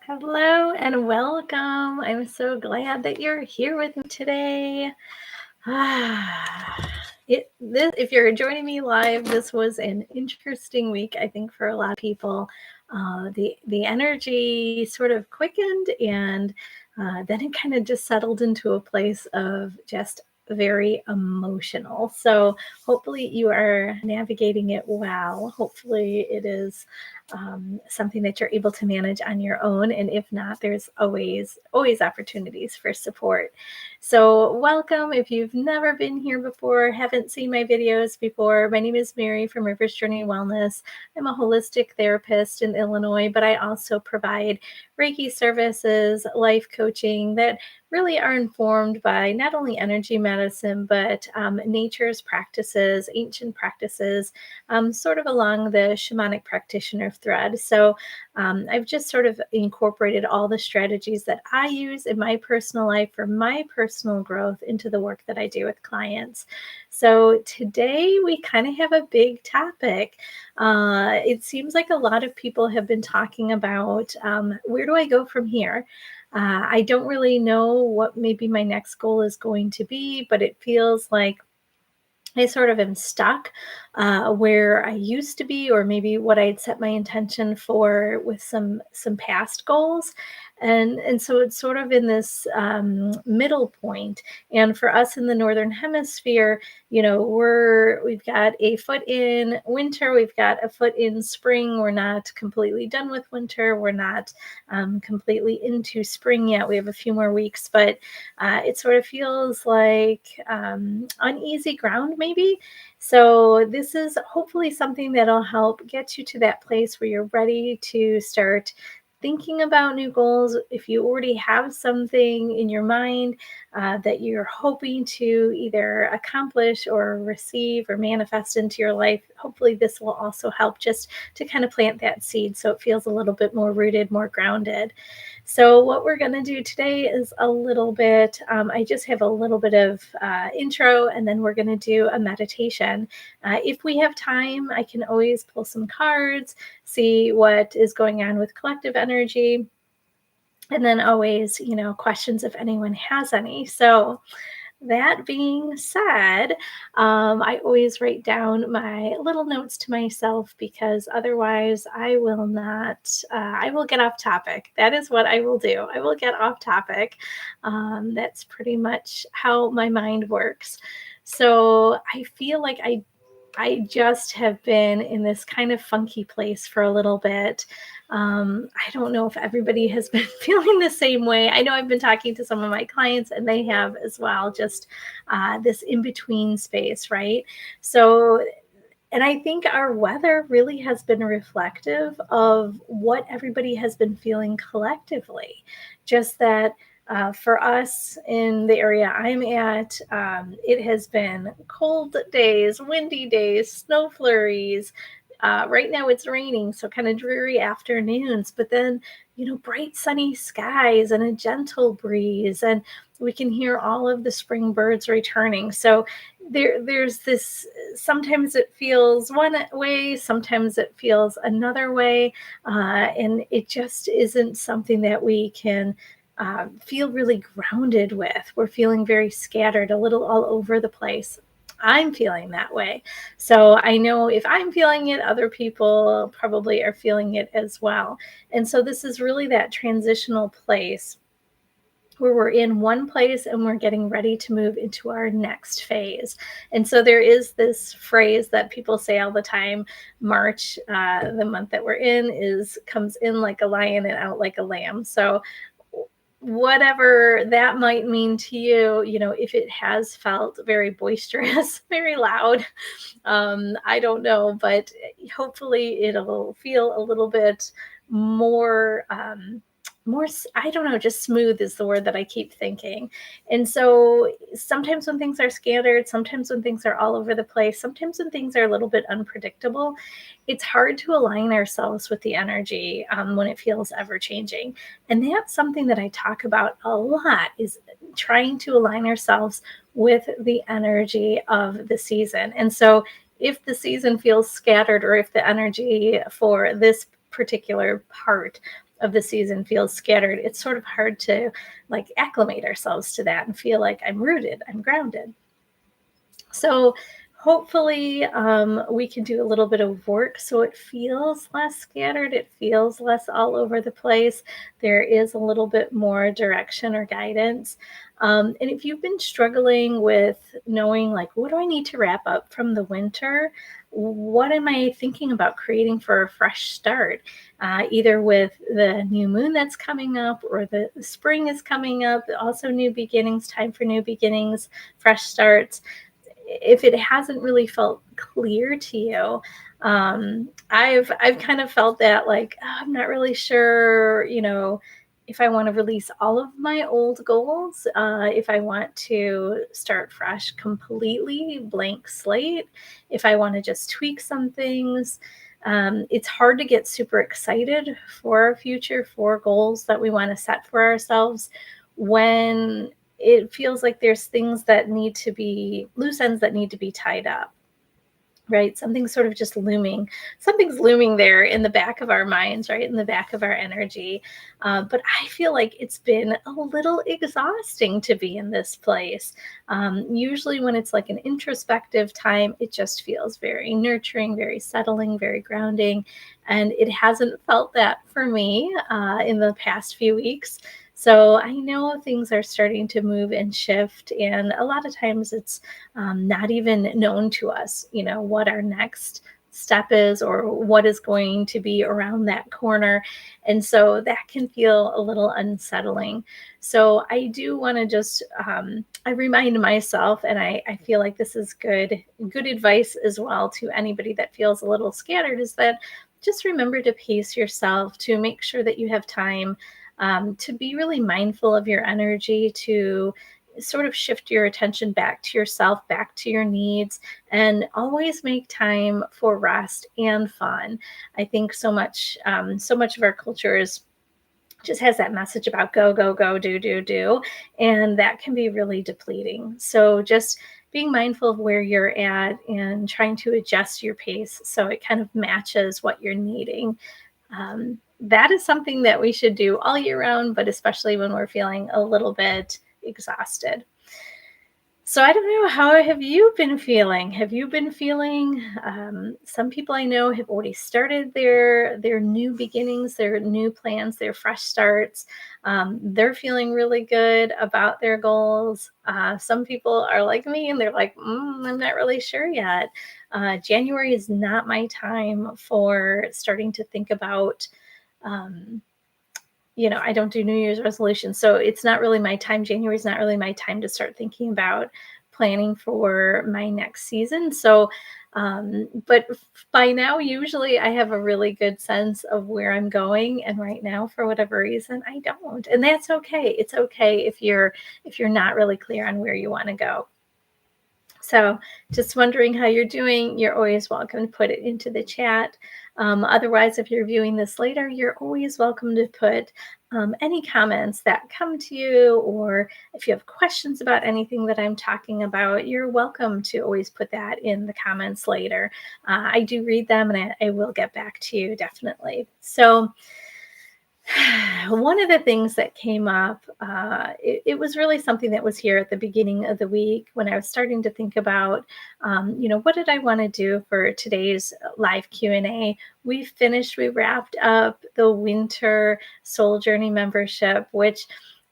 Hello and welcome. I'm so glad that you're here with me today. If you're joining me live, this was an interesting week, I think, for a lot of people. The energy sort of quickened, and then it kind of just settled into a place of just very emotional. So hopefully you are navigating it well. Hopefully it is something that you're able to manage on your own. And if not, there's always opportunities for support. So welcome. If you've never been here before, haven't seen my videos before, my name is Mary from Rivers Journey Wellness. I'm a holistic therapist in Illinois, but I also provide Reiki services, life coaching that really are informed by not only energy medicine, but nature's practices, ancient practices, sort of along the shamanic practitioner thread. So I've just sort of incorporated all the strategies that I use in my personal life for my personal growth into the work that I do with clients. So today we kind of have a big topic. It seems like a lot of people have been talking about where do I go from here? I don't really know what maybe my next goal is going to be, but it feels like I sort of am stuck where I used to be, or maybe what I had set my intention for with some past goals, and so it's sort of in this middle point. And for us in the northern hemisphere, we've got a foot in winter, we've got a foot in spring. We're not completely done with winter. We're not completely into spring yet. We have a few more weeks, but it sort of feels like uneasy ground, maybe. So this is hopefully something that'll help get you to that place where you're ready to start thinking about new goals. If you already have something in your mind that you're hoping to either accomplish or receive or manifest into your life, hopefully this will also help just to kind of plant that seed so it feels a little bit more rooted, more grounded. So what we're going to do today is a little bit, I just have a little bit of intro, and then we're going to do a meditation. If we have time, I can always pull some cards, see what is going on with collective energy, and then always, questions if anyone has any. So that being said, I always write down my little notes to myself, because otherwise I will not, I will get off topic. That is what I will do. I will get off topic. That's pretty much how my mind works. So I feel like I just have been in this kind of funky place for a little bit. I don't know if everybody has been feeling the same way. I know I've been talking to some of my clients and they have as well, just this in-between space, right? So, and I think our weather really has been reflective of what everybody has been feeling collectively. Just that for us in the area I'm at, it has been cold days, windy days, snow flurries. Right now it's raining, so kind of dreary afternoons, but then, bright sunny skies and a gentle breeze, and we can hear all of the spring birds returning. So there's this, sometimes it feels one way, sometimes it feels another way, and it just isn't something that we can feel really grounded with. We're feeling very scattered, a little all over the place. I'm feeling that way. So I know if I'm feeling it, other people probably are feeling it as well. And so this is really that transitional place where we're in one place and we're getting ready to move into our next phase. And so there is this phrase that people say all the time: March, the month that we're in, comes in like a lion and out like a lamb. So whatever that might mean to you, if it has felt very boisterous, very loud, I don't know, but hopefully it'll feel a little bit more, I don't know, just smooth is the word that I keep thinking. And so sometimes when things are scattered, sometimes when things are all over the place, sometimes when things are a little bit unpredictable, it's hard to align ourselves with the energy when it feels ever changing. And that's something that I talk about a lot, is trying to align ourselves with the energy of the season. And so if the season feels scattered, or if the energy for this particular part of the season feels scattered, it's sort of hard to like acclimate ourselves to that and feel like I'm rooted, I'm grounded. So hopefully we can do a little bit of work so it feels less scattered. It feels less all over the place. There is a little bit more direction or guidance. And if you've been struggling with knowing, like, what do I need to wrap up from the winter? What am I thinking about creating for a fresh start? Either with the new moon that's coming up or the spring is coming up, also new beginnings, time for new beginnings, fresh starts. If it hasn't really felt clear to you, I've kind of felt that, like, oh, I'm not really sure, if I want to release all of my old goals, if I want to start fresh, completely blank slate, if I want to just tweak some things. It's hard to get super excited for our future, for goals that we want to set for ourselves, when it feels like there's things that need to be loose ends that need to be tied up, right? Something's sort of just looming. Something's looming there in the back of our minds, right? In the back of our energy. But I feel like it's been a little exhausting to be in this place. Usually when it's like an introspective time, it just feels very nurturing, very settling, very grounding. And it hasn't felt that for me in the past few weeks. So I know things are starting to move and shift, and a lot of times it's not even known to us, what our next step is or what is going to be around that corner. And so that can feel a little unsettling. So I do want to just, I remind myself, and I feel like this is good advice as well to anybody that feels a little scattered, is that just remember to pace yourself, to make sure that you have time to be really mindful of your energy, to sort of shift your attention back to yourself, back to your needs, and always make time for rest and fun. I think so much of our culture just has that message about go, go, go, do, do, do, and that can be really depleting. So just being mindful of where you're at and trying to adjust your pace so it kind of matches what you're needing. That is something that we should do all year round, but especially when we're feeling a little bit exhausted. So I don't know, how have you been feeling? Have you been feeling? Some people I know have already started their new beginnings, their new plans, their fresh starts. They're feeling really good about their goals. Some people are like me, and they're like, I'm not really sure yet. January is not my time for starting to think about. Um, I don't do New Year's resolutions, so it's not really my time. January is not really my time to start thinking about planning for my next season. So, but by now, usually I have a really good sense of where I'm going. And right now, for whatever reason, I don't, and that's okay. It's okay if you're not really clear on where you want to go. So just wondering how you're doing. You're always welcome to put it into the chat. Otherwise, if you're viewing this later, you're always welcome to put any comments that come to you, or if you have questions about anything that I'm talking about, you're welcome to always put that in the comments later. I do read them, and I will get back to you definitely. So one of the things that came up, it was really something that was here at the beginning of the week when I was starting to think about, what did I want to do for today's live Q&A? We wrapped up the winter Soul Journey membership, which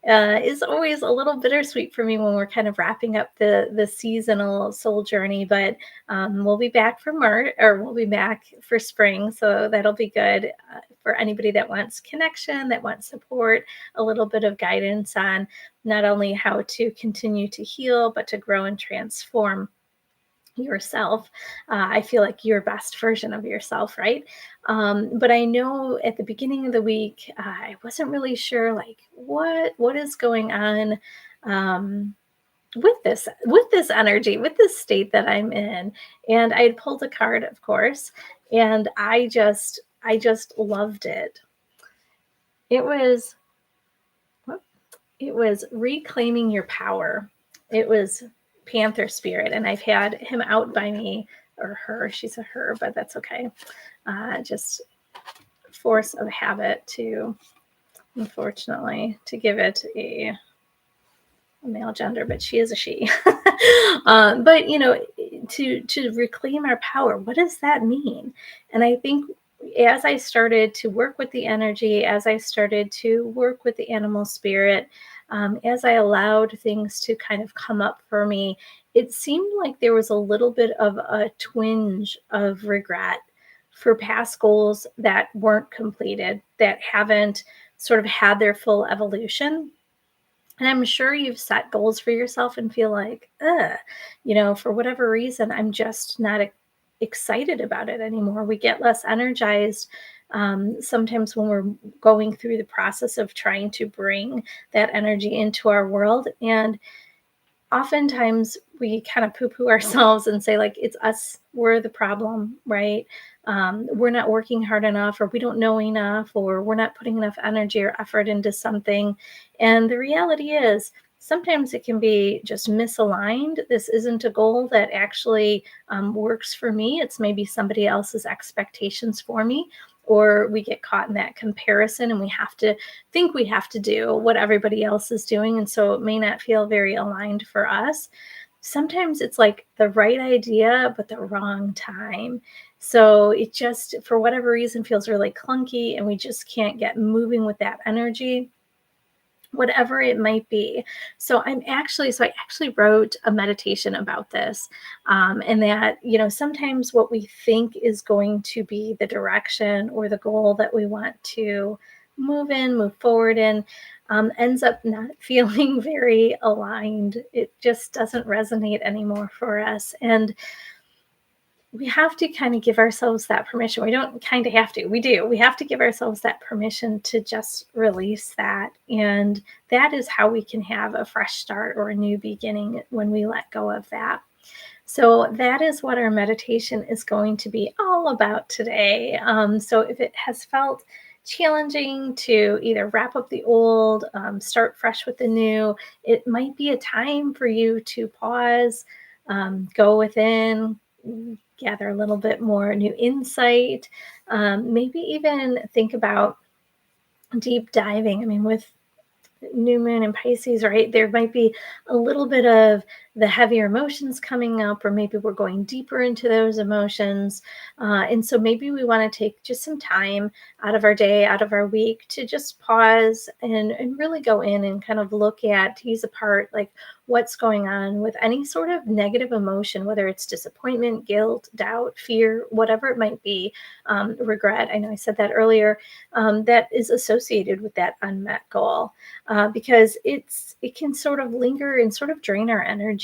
is always a little bittersweet for me when we're kind of wrapping up the seasonal Soul Journey. But we'll be back for March, or we'll be back for spring, so that'll be good for anybody that wants connection, that wants support, a little bit of guidance on not only how to continue to heal, but to grow and transform yourself. I feel like your best version of yourself, right? But I know at the beginning of the week, I wasn't really sure, like, what is going on with this energy, with this state that I'm in. And I had pulled a card, of course, and I just loved it. It was reclaiming your power. It was Panther Spirit, and I've had him out by me, or her. She's a her, but that's okay. Just force of habit to unfortunately, to give it a male gender, but she is a she. But to reclaim our power, what does that mean? And I think as I started to work with the energy, as I started to work with the animal spirit, as I allowed things to kind of come up for me, it seemed like there was a little bit of a twinge of regret for past goals that weren't completed, that haven't sort of had their full evolution. And I'm sure you've set goals for yourself and feel like, for whatever reason, I'm just not excited about it anymore. We get less energized sometimes when we're going through the process of trying to bring that energy into our world. And oftentimes we kind of poo-poo ourselves and say like it's us, we're the problem, right? We're not working hard enough, or we don't know enough, or we're not putting enough energy or effort into something. And the reality is sometimes it can be just misaligned. This isn't a goal that actually works for me. It's maybe somebody else's expectations for me, or we get caught in that comparison and we have to think we have to do what everybody else is doing. And so it may not feel very aligned for us. Sometimes it's like the right idea, but the wrong time. So it just, for whatever reason, feels really clunky and we just can't get moving with that energy, whatever it might be. So I actually wrote a meditation about this. And that, sometimes what we think is going to be the direction or the goal that we want to move forward in, ends up not feeling very aligned. It just doesn't resonate anymore for us. And we have to kind of give ourselves that permission. We don't kind of have to, we do. We have to give ourselves that permission to just release that. And that is how we can have a fresh start or a new beginning when we let go of that. So that is what our meditation is going to be all about today. So if it has felt challenging to either wrap up the old, start fresh with the new, it might be a time for you to pause, go within, gather a little bit more new insight, maybe even think about deep diving. I mean, with new moon in Pisces, right? There might be a little bit of the heavier emotions coming up, or maybe we're going deeper into those emotions. And so maybe we want to take just some time out of our day, out of our week, to just pause and really go in and kind of look at, tease apart, like what's going on with any sort of negative emotion, whether it's disappointment, guilt, doubt, fear, whatever it might be, regret. I know I said that earlier, that is associated with that unmet goal. Because it can sort of linger and sort of drain our energy.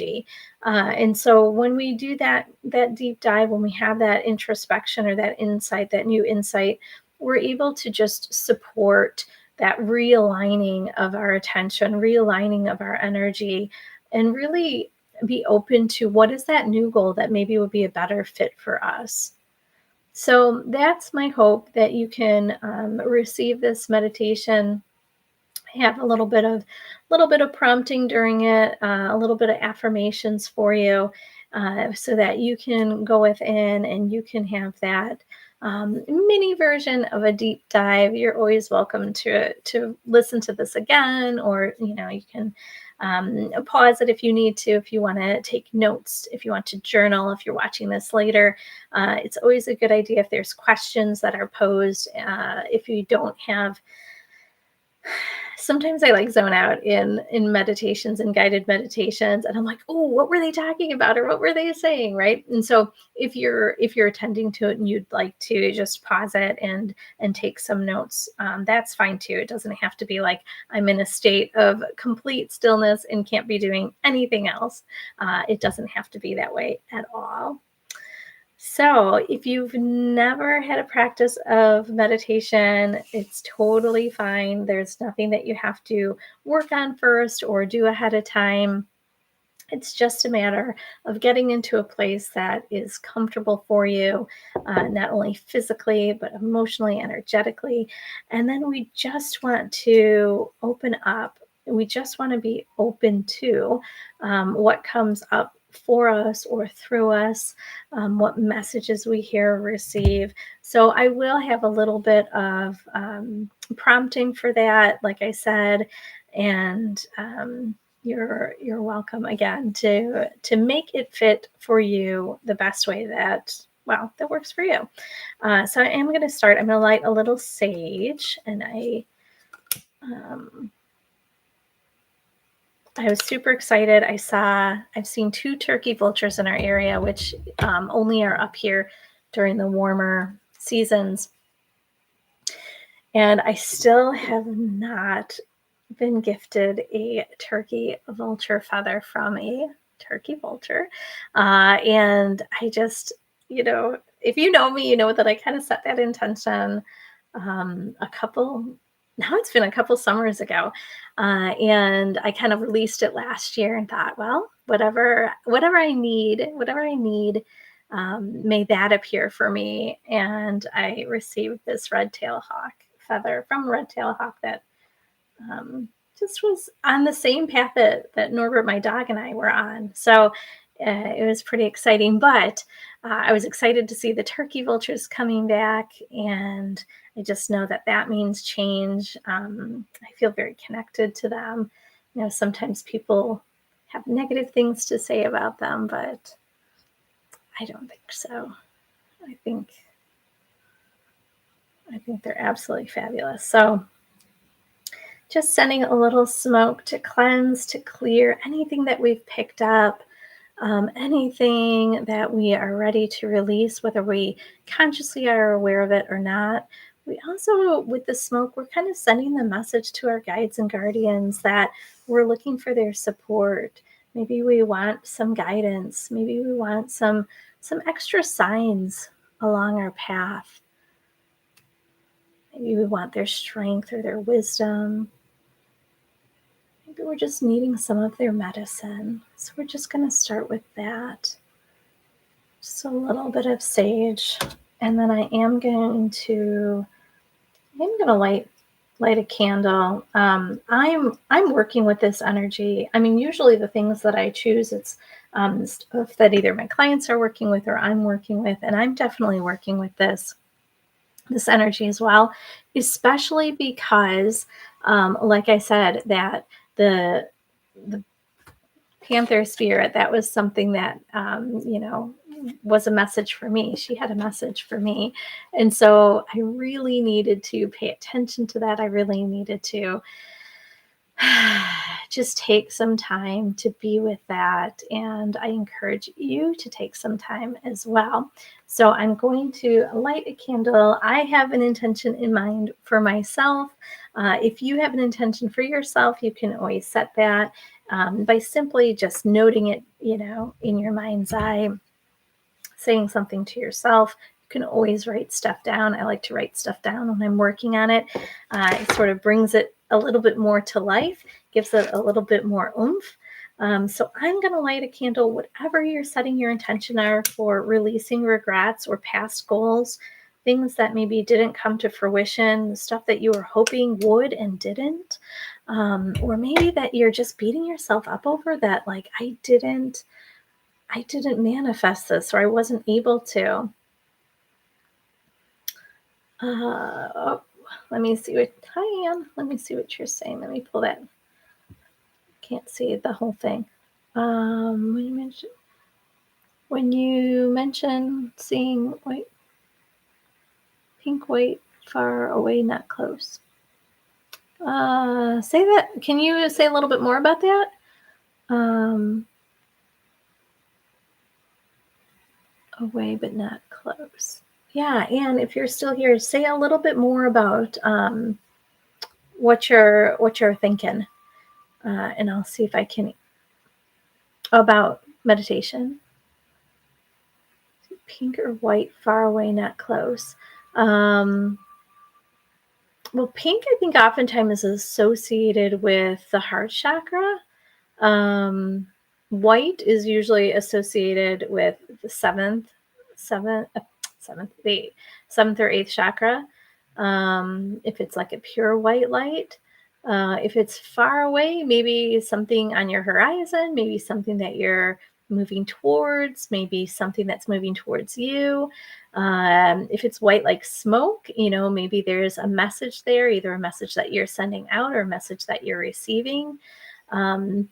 And so when we do that deep dive, when we have that introspection or that insight, that new insight, we're able to just support that realigning of our attention, realigning of our energy, and really be open to what is that new goal that maybe would be a better fit for us. So that's my hope, that you can receive this meditation, have a little bit of prompting during it, a little bit of affirmations for you, so that you can go within and you can have that mini version of a deep dive. You're always welcome to listen to this again, or you can pause it if you need to, if you want to take notes, if you want to journal, if you're watching this later. It's always a good idea if there's questions that are posed, if you don't have. Sometimes I like zone out in meditations and guided meditations, and I'm like, oh, what were they talking about, or what were they saying, right? And so if you're attending to it and you'd like to just pause it and take some notes, that's fine too. It doesn't have to be like I'm in a state of complete stillness and can't be doing anything else. It doesn't have to be that way at all. So, if you've never had a practice of meditation, it's totally fine. There's nothing that you have to work on first or do ahead of time. It's just a matter of getting into a place that is comfortable for you, not only physically, but emotionally, energetically. And then we just want to open up. We just want to be open to what comes up for us or through us, what messages we hear or receive. So I will have a little bit of prompting for that, like I said, and you're welcome again to make it fit for you the best way that that works for you. So I am going to start. I'm going to light a little sage, and um, I was super excited. I've seen 2 turkey vultures in our area, which only are up here during the warmer seasons. And I still have not been gifted a turkey vulture feather from a turkey vulture. And I just, if you know me, you know that I kind of set that intention now it's been a couple summers ago. And I kind of released it last year and thought, well, whatever I need, may that appear for me. And I received this red tail hawk feather from Red Tail Hawk that just was on the same path that Norbert, my dog, and I were on. So it was pretty exciting, but I was excited to see the turkey vultures coming back, and I just know that means change. I feel very connected to them. Sometimes people have negative things to say about them, but I don't think so. I think they're absolutely fabulous. So just sending a little smoke to cleanse, to clear anything that we've picked up, anything that we are ready to release, whether we consciously are aware of it or not. We also, with the smoke, we're kind of sending the message to our guides and guardians that we're looking for their support. Maybe we want some guidance. Maybe we want some extra signs along our path. Maybe we want their strength or their wisdom. Maybe we're just needing some of their medicine. So we're just going to start with that. Just a little bit of sage. And then I am going to light a candle. I'm working with this energy. I mean, usually the things that I choose, it's stuff that either my clients are working with or I'm working with, and I'm definitely working with this energy as well, especially because, like I said, that the Panther Spirit, that was something that, was a message for me. She had a message for me. And so I really needed to pay attention to that. I really needed to just take some time to be with that. And I encourage you to take some time as well. So I'm going to light a candle. I have an intention in mind for myself. If you have an intention for yourself, you can always set that by simply just noting it, in your mind's eye, saying something to yourself. You can always write stuff down. I like to write stuff down when I'm working on it. It sort of brings it a little bit more to life, gives it a little bit more oomph. So I'm going to light a candle, whatever you're setting your intention are for releasing regrets or past goals, things that maybe didn't come to fruition, stuff that you were hoping would and didn't, or maybe that you're just beating yourself up over that, like, I didn't manifest this, or I wasn't able to. Let me see what, hi Ann, let me see what you're saying. Let me pull that. Can't see the whole thing. When you mention seeing pink white far away, not close. Say that. Can you say a little bit more about that? Away but not close. Yeah, and if you're still here, say a little bit more about what you're thinking, and I'll see if I can. About meditation. Pink or white, far away, not close. Well, pink, I think, oftentimes is associated with the heart chakra. White is usually associated with the seventh or eighth chakra. If it's like a pure white light. If it's far away, maybe something on your horizon, maybe something that you're moving towards, maybe something that's moving towards you. If it's white like smoke, maybe there's a message there, either a message that you're sending out or a message that you're receiving. Um,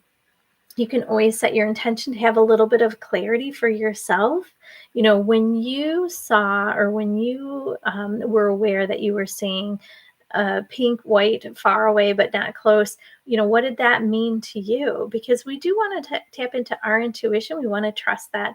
you can always set your intention to have a little bit of clarity for yourself. When you saw, or when you were aware that you were seeing pink, white, far away, but not close. What did that mean to you? Because we do want to tap into our intuition. We want to trust that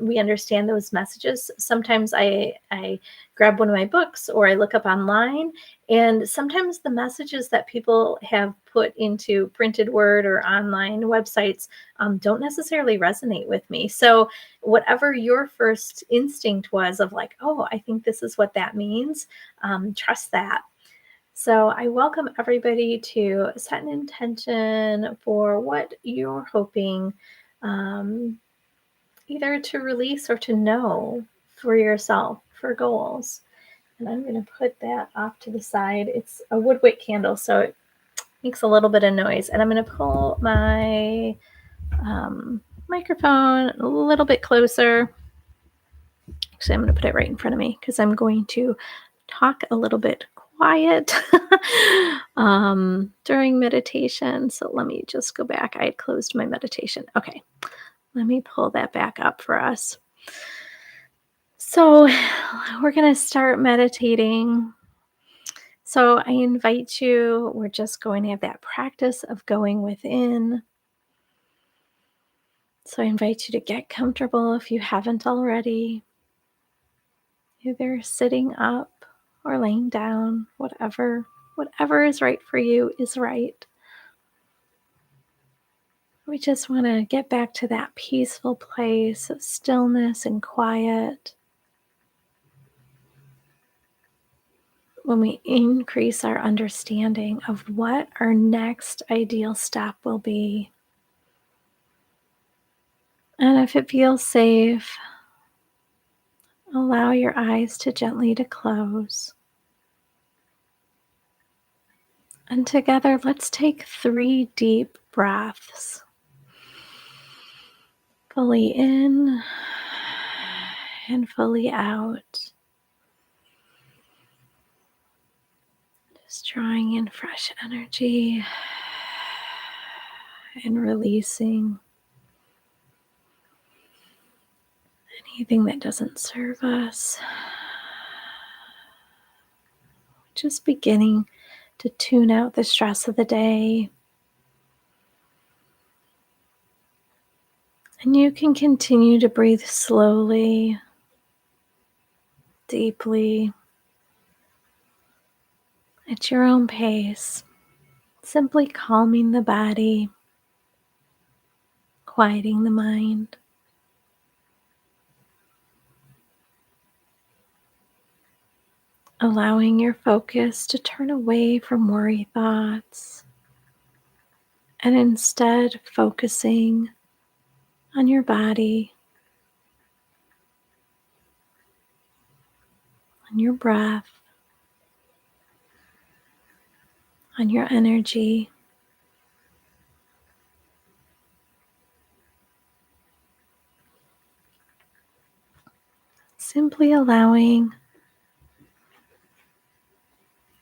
we understand those messages. Sometimes I grab one of my books or I look up online, and sometimes the messages that people have put into printed word or online websites don't necessarily resonate with me. So whatever your first instinct was of like, oh, I think this is what that means, trust that. So I welcome everybody to set an intention for what you're hoping either to release or to know for yourself, for goals. And I'm going to put that off to the side. It's a wood wick candle, so it makes a little bit of noise. And I'm going to pull my microphone a little bit closer. Actually, I'm going to put it right in front of me because I'm going to talk a little bit quiet during meditation. So let me just go back. I had closed my meditation. Okay, let me pull that back up for us. So we're going to start meditating. So I invite you, we're just going to have that practice of going within. So I invite you to get comfortable if you haven't already, either sitting up or laying down, whatever is right for you is right. We just want to get back to that peaceful place of stillness and quiet. When we increase our understanding of what our next ideal step will be. And if it feels safe, allow your eyes to gently to close. And together, let's take 3 deep breaths. Fully in and fully out. Just drawing in fresh energy and releasing anything that doesn't serve us. Just beginning to tune out the stress of the day. And you can continue to breathe slowly, deeply, at your own pace, simply calming the body, quieting the mind. Allowing your focus to turn away from worry thoughts and instead focusing on your body, on your breath, on your energy. Simply allowing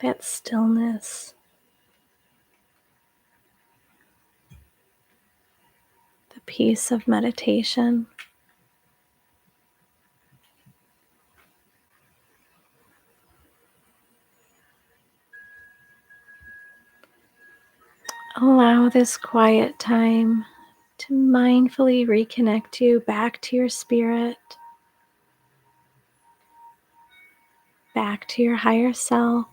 that stillness, the peace of meditation. Allow this quiet time to mindfully reconnect you back to your spirit, back to your higher self.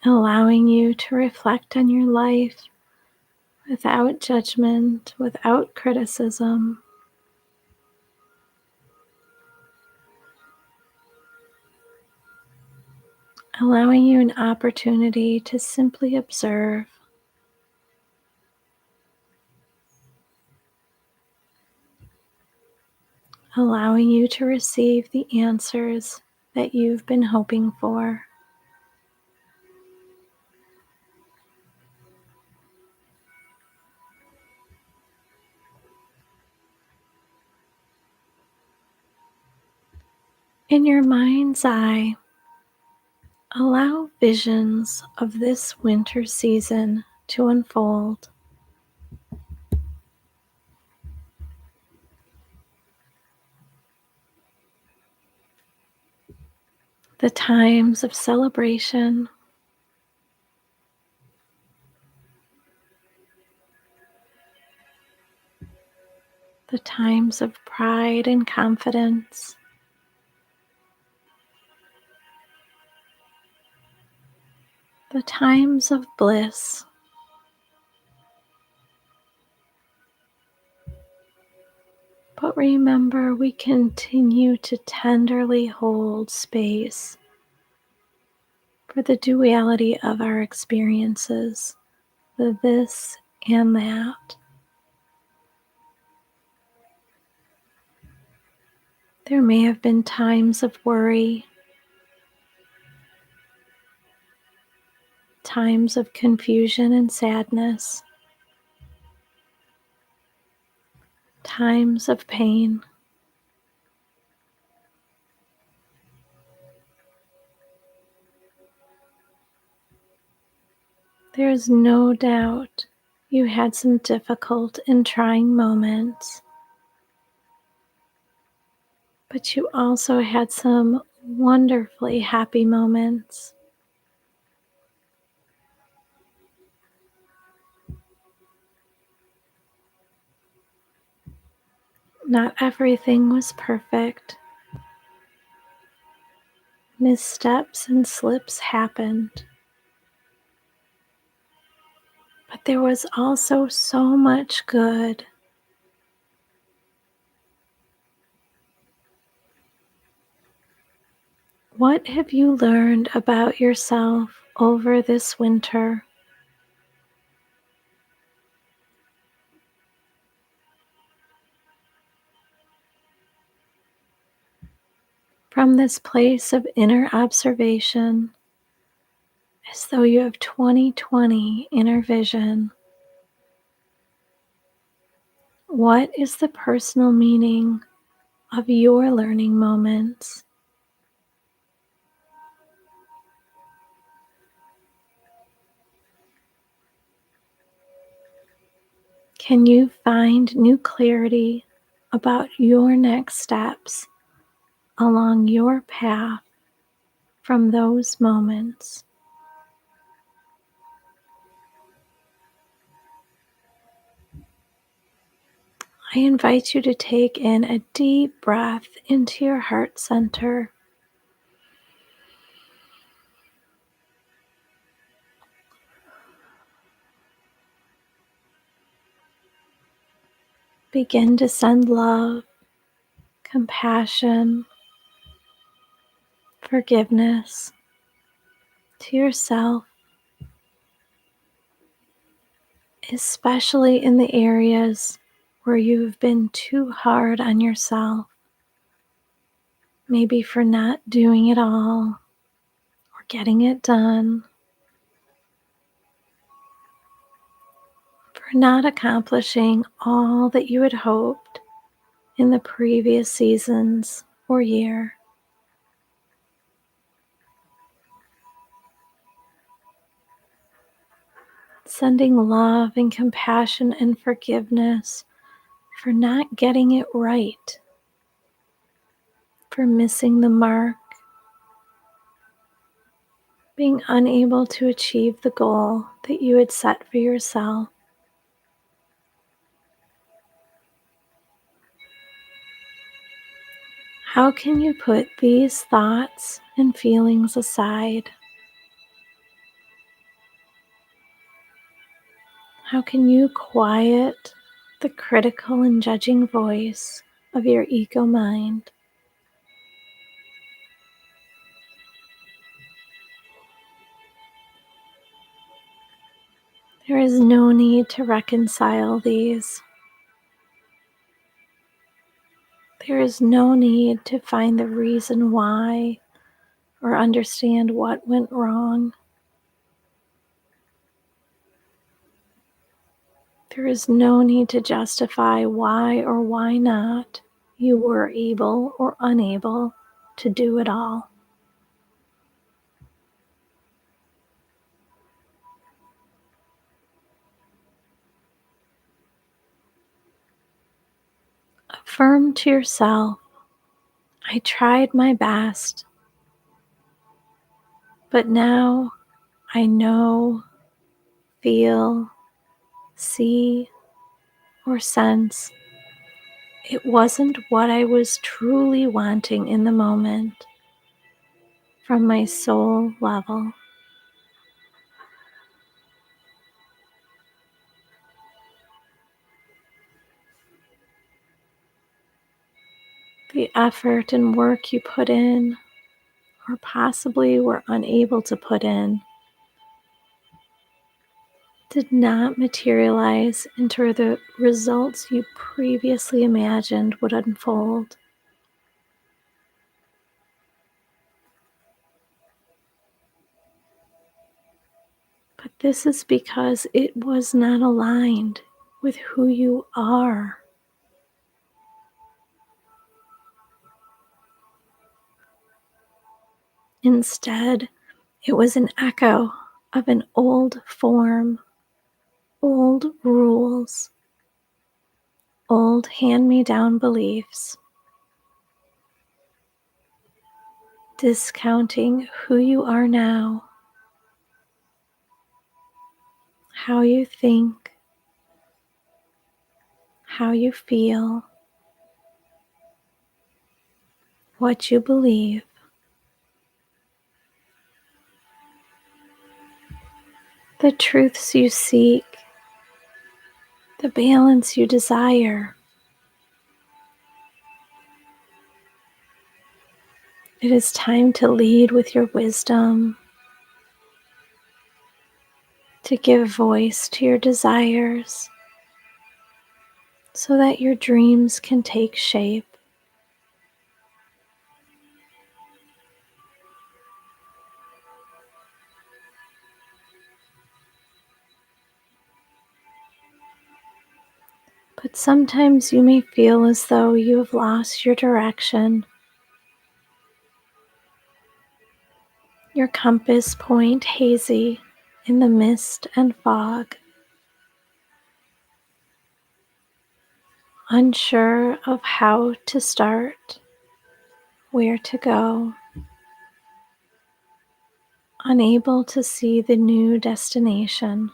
Allowing you to reflect on your life without judgment, without criticism. Allowing you an opportunity to simply observe. allowing you to receive the answers that you've been hoping for. In your mind's eye, allow visions of this winter season to unfold. The times of celebration, the times of pride and confidence, the times of bliss. But remember, we continue to tenderly hold space for the duality of our experiences, the this and that. There may have been times of worry, times of confusion and sadness, times of pain. There is no doubt you had some difficult and trying moments, but you also had some wonderfully happy moments. Not everything was perfect. Missteps and slips happened. But there was also so much good. What have you learned about yourself over this winter? From this place of inner observation, as though you have 20/20 inner vision, what is the personal meaning of your learning moments? Can you find new clarity about your next steps along your path from those moments? I invite you to take in a deep breath into your heart center. Begin to send love, compassion, forgiveness to yourself, especially in the areas where you've been too hard on yourself. Maybe for not doing it all or getting it done, for not accomplishing all that you had hoped in the previous seasons or year. Sending love and compassion and forgiveness for not getting it right, for missing the mark, being unable to achieve the goal that you had set for yourself. How can you put these thoughts and feelings aside? How can you quiet the critical and judging voice of your ego mind? There is no need to reconcile these. There is no need to find the reason why or understand what went wrong. There is no need to justify why or why not you were able or unable to do it all. Affirm to yourself, I tried my best, but now I know, feel, see, or sense it wasn't what I was truly wanting in the moment from my soul level. The effort and work you put in, or possibly were unable to put in, did not materialize into the results you previously imagined would unfold. But this is because it was not aligned with who you are. Instead, it was an echo of an old form, old rules, old hand-me-down beliefs, discounting who you are now, how you think, how you feel, what you believe. The truths you seek, the balance you desire. It is time to lead with your wisdom, to give voice to your desires so that your dreams can take shape. But sometimes you may feel as though you have lost your direction, your compass point hazy in the mist and fog, unsure of how to start, where to go, unable to see the new destination.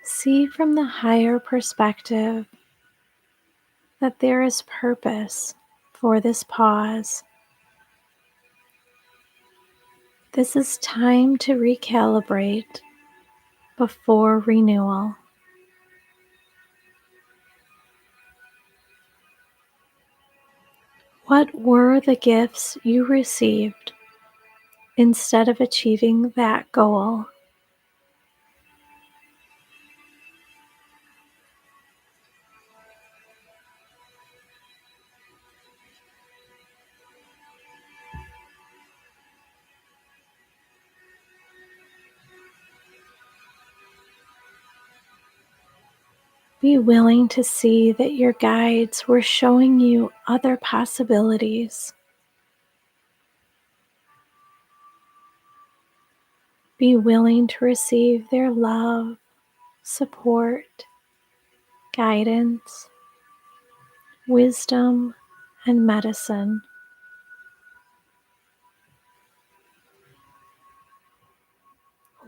See from the higher perspective that there is purpose for this pause. This is time to recalibrate before renewal. What were the gifts you received instead of achieving that goal? Be willing to see that your guides were showing you other possibilities. Be willing to receive their love, support, guidance, wisdom, and medicine.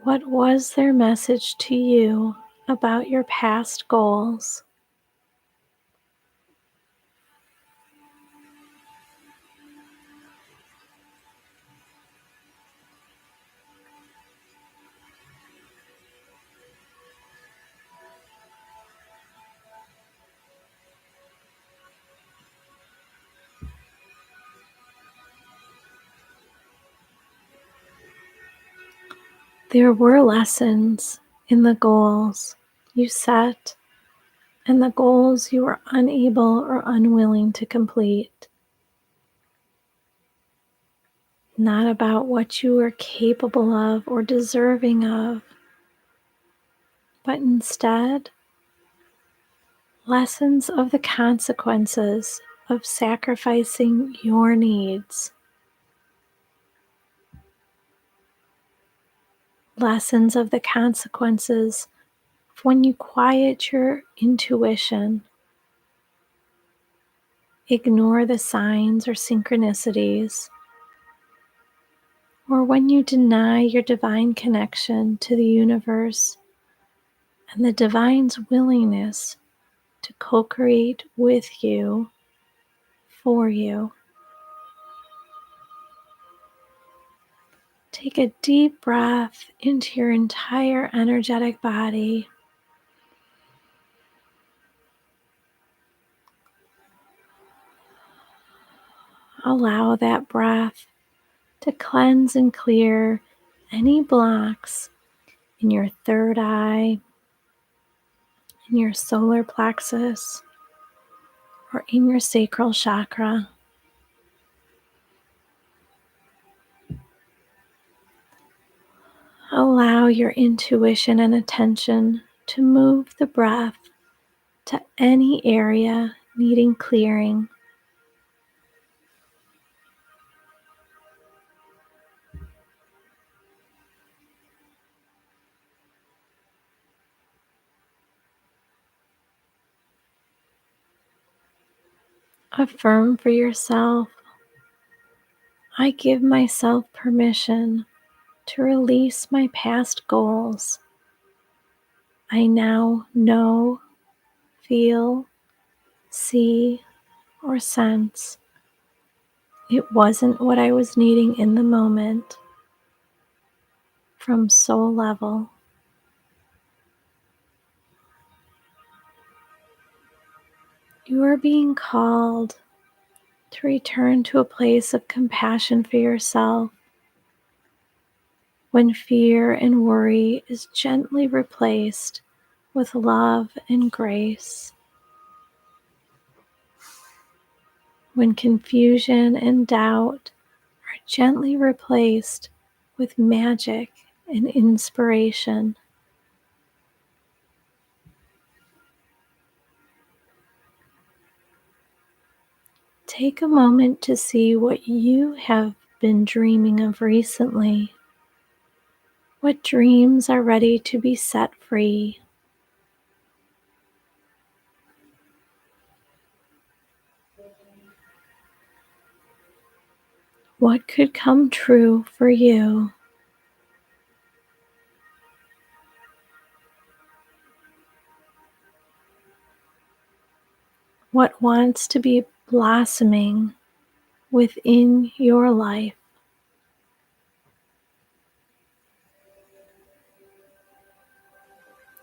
What was their message to you about your past goals? There were lessons in the goals you set and the goals you were unable or unwilling to complete. Not about what you were capable of or deserving of, but instead lessons of the consequences of sacrificing your needs. Lessons of the consequences of when you quiet your intuition, ignore the signs or synchronicities, or when you deny your divine connection to the universe and the divine's willingness to co-create with you, for you. Take a deep breath into your entire energetic body. Allow that breath to cleanse and clear any blocks in your third eye, in your solar plexus, or in your sacral chakra. Allow your intuition and attention to move the breath to any area needing clearing. Affirm for yourself, I give myself permission to release my past goals. I now know, feel, see, or sense it wasn't what I was needing in the moment. From soul level, you are being called to return to a place of compassion for yourself when fear and worry is gently replaced with love and grace. When confusion and doubt are gently replaced with magic and inspiration. Take a moment to see what you have been dreaming of recently. What dreams are ready to be set free? What could come true for you? What wants to be blossoming within your life?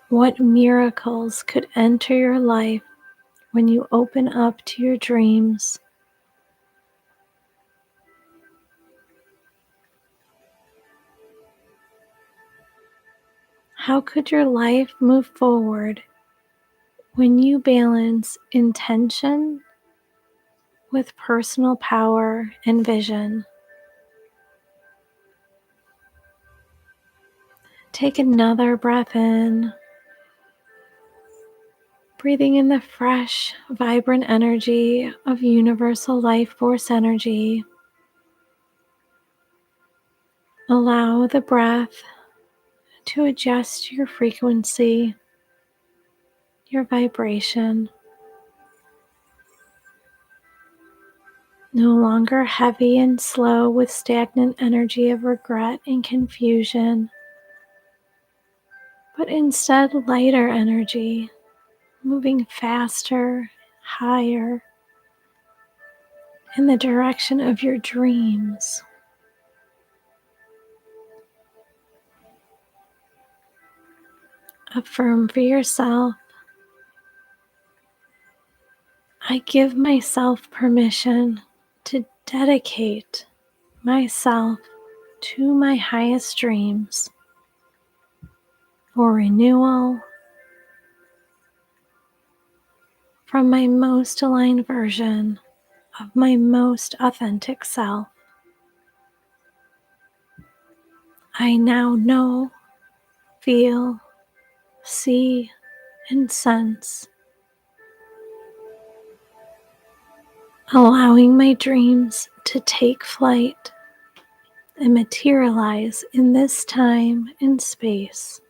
What miracles could enter your life when you open up to your dreams? How could your life move forward when you balance intention with personal power and vision? Take another breath in, breathing in the fresh, vibrant energy of universal life force energy. Allow the breath to adjust your frequency, your vibration. No longer heavy and slow with stagnant energy of regret and confusion, but instead lighter energy, moving faster, higher, in the direction of your dreams. Affirm for yourself, I give myself permission to dedicate myself to my highest dreams. for renewal from my most aligned version of my most authentic self. I now know, feel, see, and sense, allowing my dreams to take flight and materialize in this time and space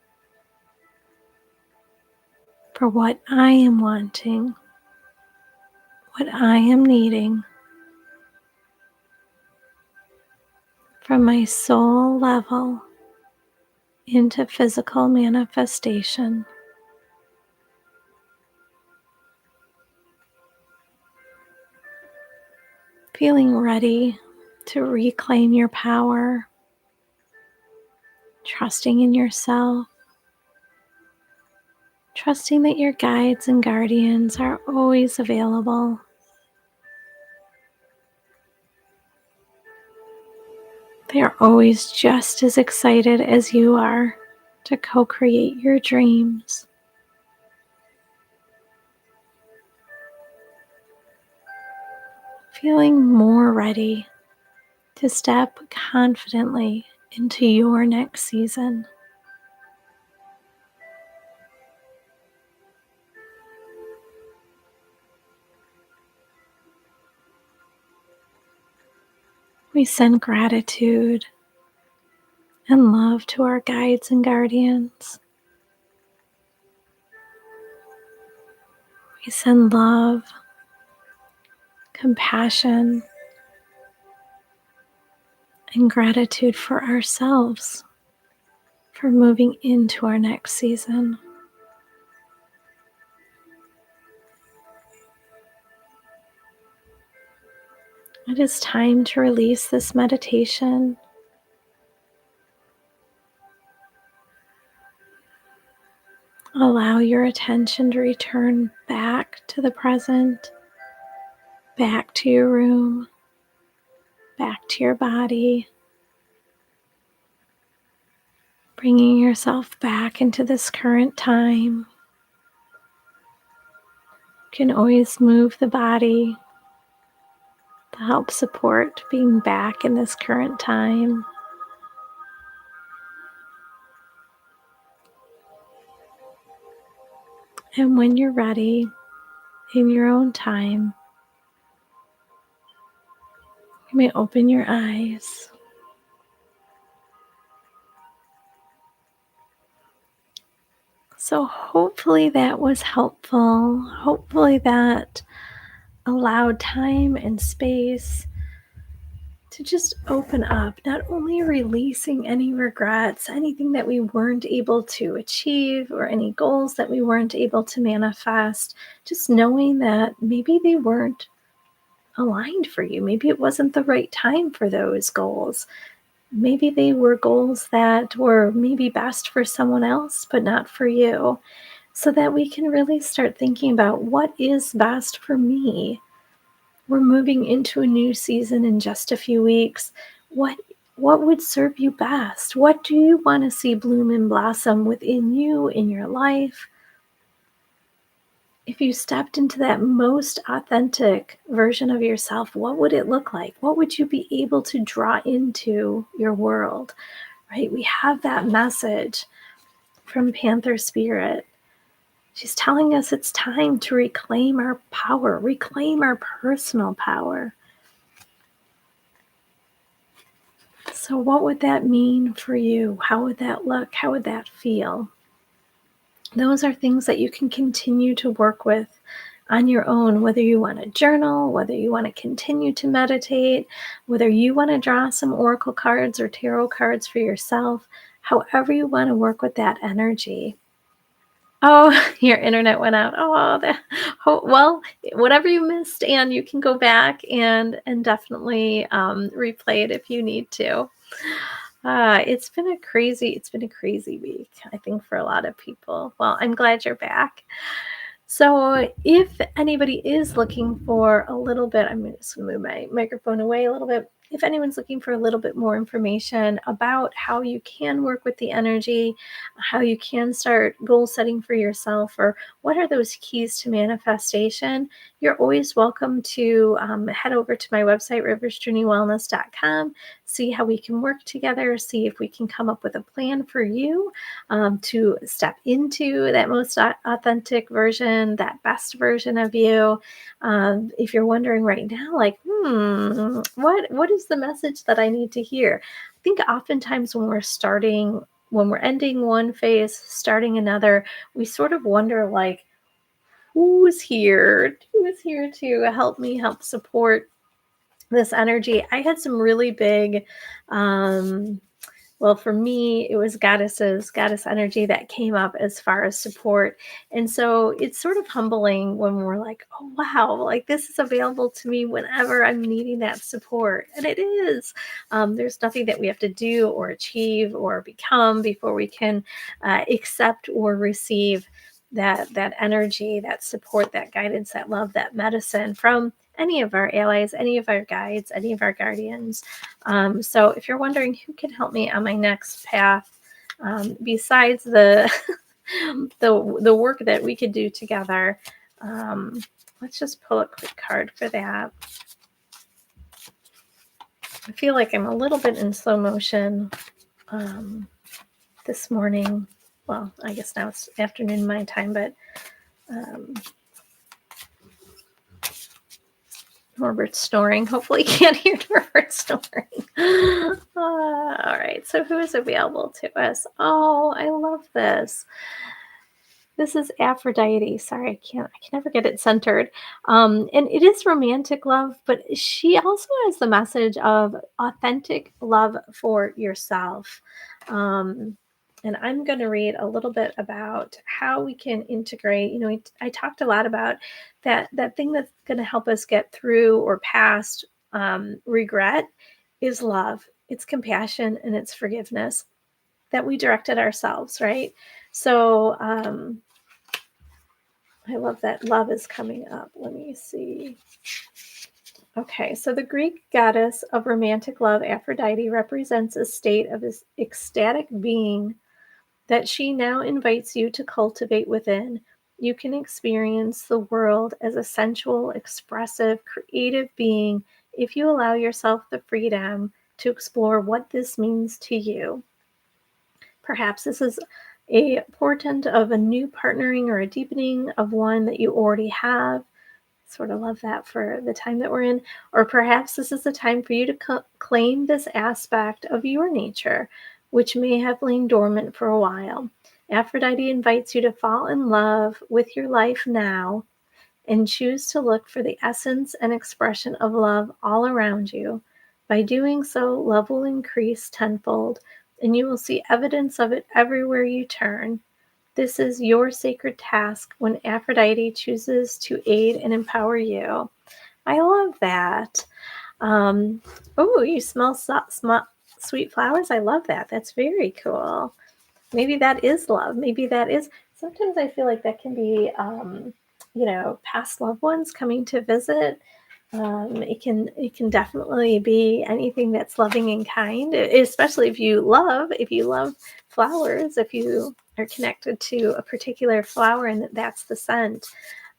for what I am wanting, what I am needing from my soul level into physical manifestation. Feeling ready to reclaim your power, trusting in yourself, trusting that your guides and guardians are always available. They are always just as excited as you are to co-create your dreams. Feeling more ready to step confidently into your next season. We send gratitude and love to our guides and guardians. We send love, compassion, and gratitude for ourselves for moving into our next season. It is time to release this meditation. Allow your attention to return back to the present, back to your room, back to your body, bringing yourself back into this current time. You can always move the body to help support being back in this current time. And when you're ready, in your own time, you may open your eyes. So hopefully that was helpful. Hopefully that allowed time and space to just open up, not only releasing any regrets, anything that we weren't able to achieve, or any goals that we weren't able to manifest, just knowing that maybe they weren't aligned for you. Maybe it wasn't the right time for those goals. Maybe they were goals that were maybe best for someone else, but not for you. So that we can really start thinking about what is best for me. We're moving into a new season in just a few weeks. What would serve you best? What do you want to see bloom and blossom within you, in your life? If you stepped into that most authentic version of yourself, what would it look like? What would you be able to draw into your world? Right? We have that message from Panther Spirit. She's telling us it's time to reclaim our power, reclaim our personal power. So what would that mean for you? How would that look? How would that feel? Those are things that you can continue to work with on your own, whether you want to journal, whether you want to continue to meditate, whether you want to draw some oracle cards or tarot cards for yourself, however you want to work with that energy. Oh, your internet went out. Well, whatever you missed, and you can go back and definitely replay it if you need to. It's been a crazy week, I think, for a lot of people. Well, I'm glad you're back. So if anybody is looking for a little bit, I'm just going to move my microphone away a little bit. if anyone's looking for a little bit more information about how you can work with the energy, how you can start goal setting for yourself, or what are those keys to manifestation, you're always welcome to head over to my website, riversjourneywellness.com, see how we can work together, see if we can come up with a plan for you to step into that most authentic version, that best version of you. If you're wondering right now, like, what is the message that I need to hear? I think oftentimes when we're ending one phase, starting another, we sort of wonder, like, who's here? Who's here to help me help support this energy? I had some really big, well, for me, it was goddess energy that came up as far as support. And so it's sort of humbling when we're like, oh, wow, like this is available to me whenever I'm needing that support. And it is. There's nothing that we have to do or achieve or become before we can accept or receive that energy, that support, that guidance, that love, that medicine from any of our allies, any of our guides, any of our guardians. So if you're wondering who can help me on my next path, besides the the work that we could do together, let's just pull a quick card for that. I feel like I'm a little bit in slow motion this morning. Well, I guess now it's afternoon my time, but Norbert's snoring. Hopefully you can't hear Norbert snoring. All right, so who is available to us? Oh, I love this. This is Aphrodite. Sorry, I can never get it centered. And it is romantic love, but she also has the message of authentic love for yourself. Um, and I'm going to read a little bit about how we can integrate. I talked a lot about that thing that's going to help us get through or past regret is love. It's compassion and it's forgiveness that we directed ourselves, right? So I love that love is coming up. Let me see. Okay, so the Greek goddess of romantic love, Aphrodite, represents a state of ecstatic being that she now invites you to cultivate within. You can experience the world as a sensual, expressive, creative being if you allow yourself the freedom to explore what this means to you. Perhaps this is a portent of a new partnering or a deepening of one that you already have. Sort of love that for the time that we're in. Or perhaps this is the time for you to claim this aspect of your nature, which may have lain dormant for a while. Aphrodite invites you to fall in love with your life now and choose to look for the essence and expression of love all around you. By doing so, love will increase tenfold, and you will see evidence of it everywhere you turn. This is your sacred task when Aphrodite chooses to aid and empower you. I love that. Oh, you smell sweet flowers? I love that. That's very cool. Maybe that is love. Maybe that is. Sometimes I feel like that can be, past loved ones coming to visit. It can definitely be anything that's loving and kind, especially if you love flowers, if you are connected to a particular flower and that's the scent.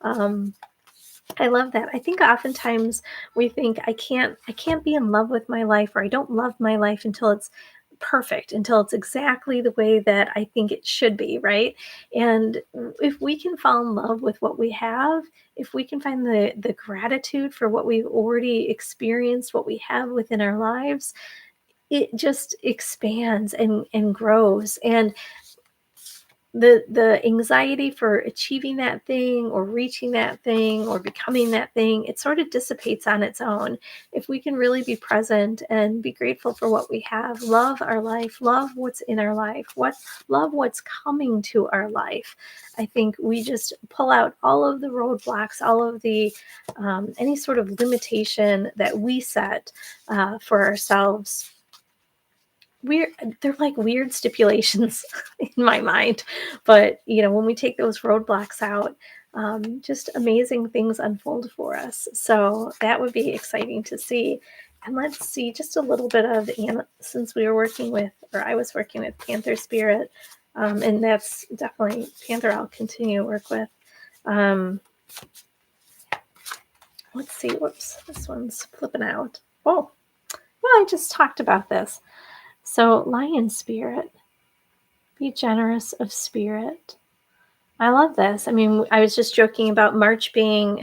I love that. I think oftentimes we think I can't be in love with my life, or I don't love my life until it's perfect, until it's exactly the way that I think it should be, right? And if we can fall in love with what we have, if we can find the gratitude for what we've already experienced, what we have within our lives, it just expands and grows. And the anxiety for achieving that thing or reaching that thing or becoming that thing, it sort of dissipates on its own if we can really be present and be grateful for what we have, love our life, love what's in our life, love what's coming to our life. I think we just pull out all of the roadblocks, all of the any sort of limitation that we set for ourselves. They're like weird stipulations in my mind, but when we take those roadblocks out, just amazing things unfold for us. So that would be exciting to see. And let's see just a little bit of, since we were working with, or I was working with Panther Spirit, and that's definitely Panther I'll continue to work with. Let's see, whoops, this one's flipping out. Oh, well, I just talked about this. So Lion Spirit, be generous of spirit. I love this. I mean, I was just joking about March being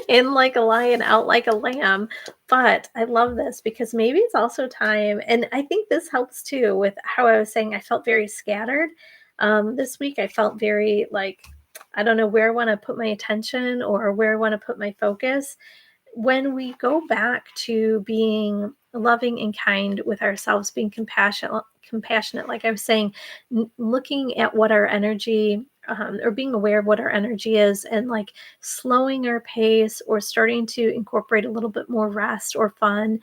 in like a lion, out like a lamb, but I love this because maybe it's also time. And I think this helps too with how I was saying I felt very scattered. This week, I felt very like, I don't know where I want to put my attention or where I want to put my focus. When we go back to being loving and kind with ourselves, being compassionate, like I was saying, looking at what our energy, or being aware of what our energy is, and like slowing our pace or starting to incorporate a little bit more rest or fun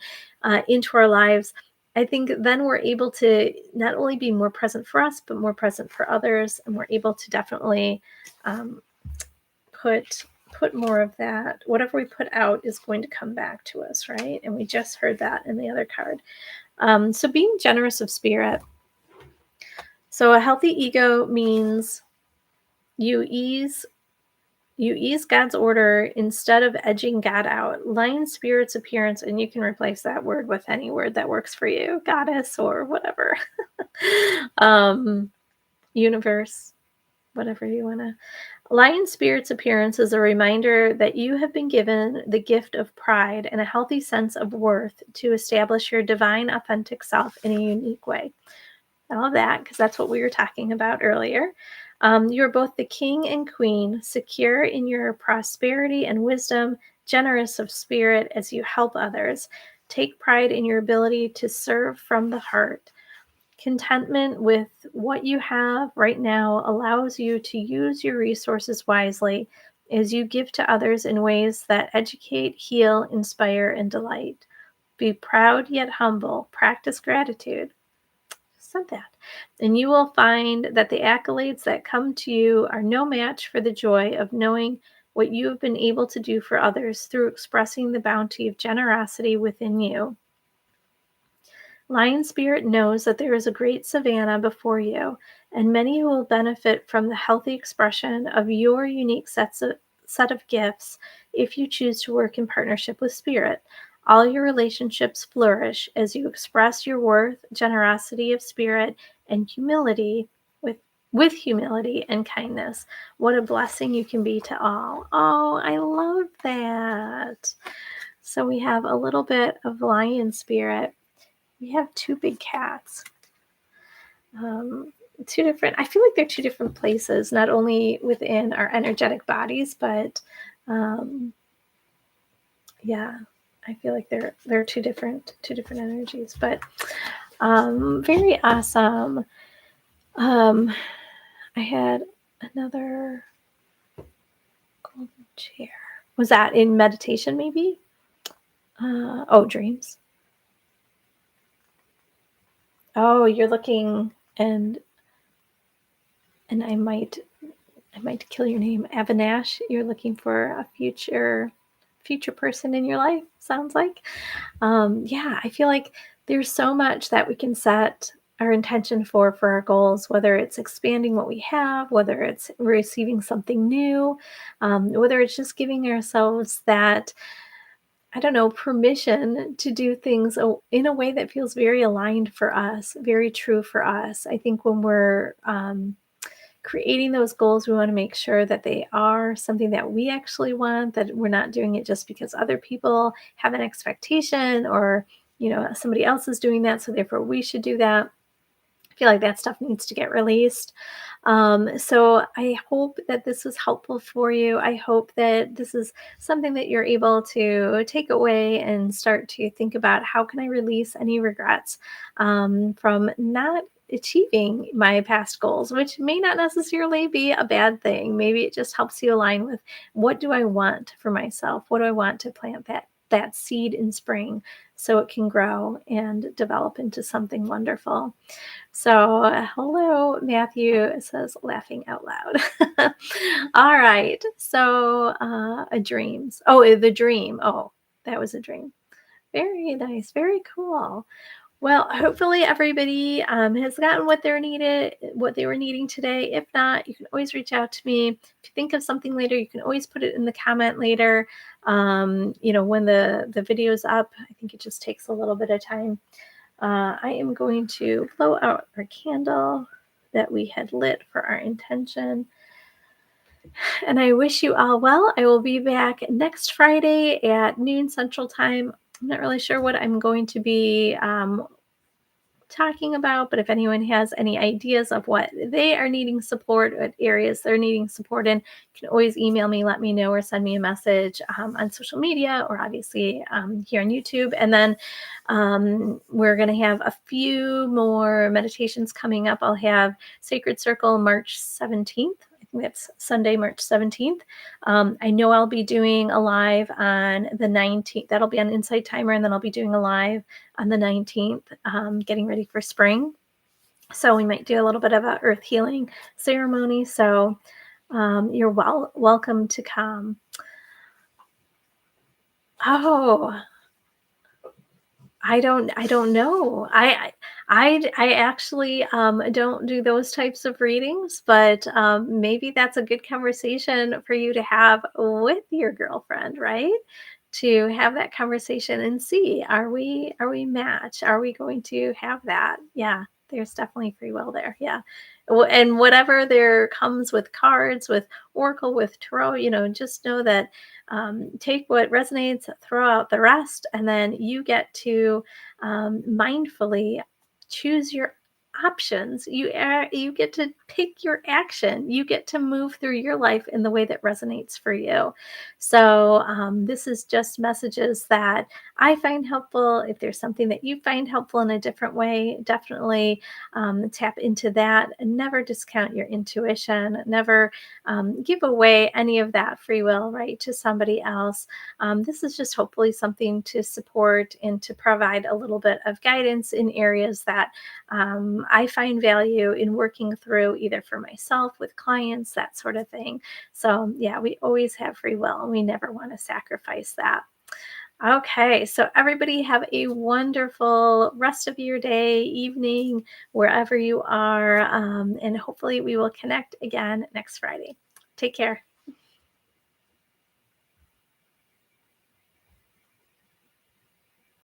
into our lives, I think then we're able to not only be more present for us, but more present for others. And we're able to definitely put more of that. Whatever we put out is going to come back to us, right? And we just heard that in the other card. So being generous of spirit. So a healthy ego means you ease God's order instead of edging God out. Lion Spirit's appearance, and you can replace that word with any word that works for you, goddess or whatever. Universe, whatever you want to. Lion Spirit's appearance is a reminder that you have been given the gift of pride and a healthy sense of worth to establish your divine, authentic self in a unique way. I love that because that's what we were talking about earlier. You're both the king and queen, secure in your prosperity and wisdom, generous of spirit as you help others. Take pride in your ability to serve from the heart. Contentment with what you have right now allows you to use your resources wisely as you give to others in ways that educate, heal, inspire, and delight. Be proud yet humble. Practice gratitude. Said that. And you will find that the accolades that come to you are no match for the joy of knowing what you have been able to do for others through expressing the bounty of generosity within you. Lion Spirit knows that there is a great savanna before you, and many who will benefit from the healthy expression of your unique set of gifts if you choose to work in partnership with Spirit. All your relationships flourish as you express your worth, generosity of spirit, and humility with humility and kindness. What a blessing you can be to all. Oh, I love that. So we have a little bit of Lion Spirit. We have two big cats. Two different, I feel like they're two different places, not only within our energetic bodies, but yeah, I feel like they're two different energies, but very awesome. I had another golden chair. Was that in meditation maybe? Dreams. Oh, you're looking, and I might kill your name. Avinash, you're looking for a future person in your life, sounds like. Yeah, I feel like there's so much that we can set our intention for our goals, whether it's expanding what we have, whether it's receiving something new, whether it's just giving ourselves that, I don't know, permission to do things in a way that feels very aligned for us, very true for us. I think when we're creating those goals, we want to make sure that they are something that we actually want, that we're not doing it just because other people have an expectation or, somebody else is doing that, so therefore we should do that. I feel like that stuff needs to get released. So I hope that this was helpful for you. I hope that this is something that you're able to take away and start to think about, how can I release any regrets from not achieving my past goals, which may not necessarily be a bad thing. Maybe it just helps you align with, what do I want for myself? What do I want to plant that seed in spring so it can grow and develop into something wonderful. So, hello, Matthew says, laughing out loud. All right. So, a dreams. Oh, the dream. Oh, that was a dream. Very nice. Very cool. Well, hopefully everybody has gotten what they were needing today. If not, you can always reach out to me. If you think of something later, you can always put it in the comment later. When the video's up, I think it just takes a little bit of time. I am going to blow out our candle that we had lit for our intention. And I wish you all well. I will be back next Friday at noon Central Time. I'm not really sure what I'm going to be talking about, but if anyone has any ideas of what they are needing support, what areas they're needing support in, you can always email me, let me know, or send me a message on social media, or obviously here on YouTube. And then we're going to have a few more meditations coming up. I'll have Sacred Circle March 17th. I think that's Sunday, March 17th. I know I'll be doing a live on the 19th. That'll be on Insight Timer, and then I'll be doing a live on the 19th, getting ready for spring. So we might do a little bit of a earth healing ceremony. So you're welcome to come. Oh, I don't know. I actually don't do those types of readings, but maybe that's a good conversation for you to have with your girlfriend, right? To have that conversation and see, are we match? Are we going to have that? Yeah, there's definitely free will there. Yeah. And whatever there comes with cards, with Oracle, with Tarot, just know that take what resonates, throw out the rest, and then you get to mindfully choose your options. You get to pick your action. You get to move through your life in the way that resonates for you. So this is just messages that I find helpful. If there's something that you find helpful in a different way, definitely tap into that, and never discount your intuition. Never give away any of that free will, right, to somebody else. This is just hopefully something to support and to provide a little bit of guidance in areas that I find value in working through, either for myself, with clients, that sort of thing. So yeah, we always have free will, and we never want to sacrifice that. Okay, so everybody have a wonderful rest of your day, evening, wherever you are, and hopefully we will connect again next Friday. Take care.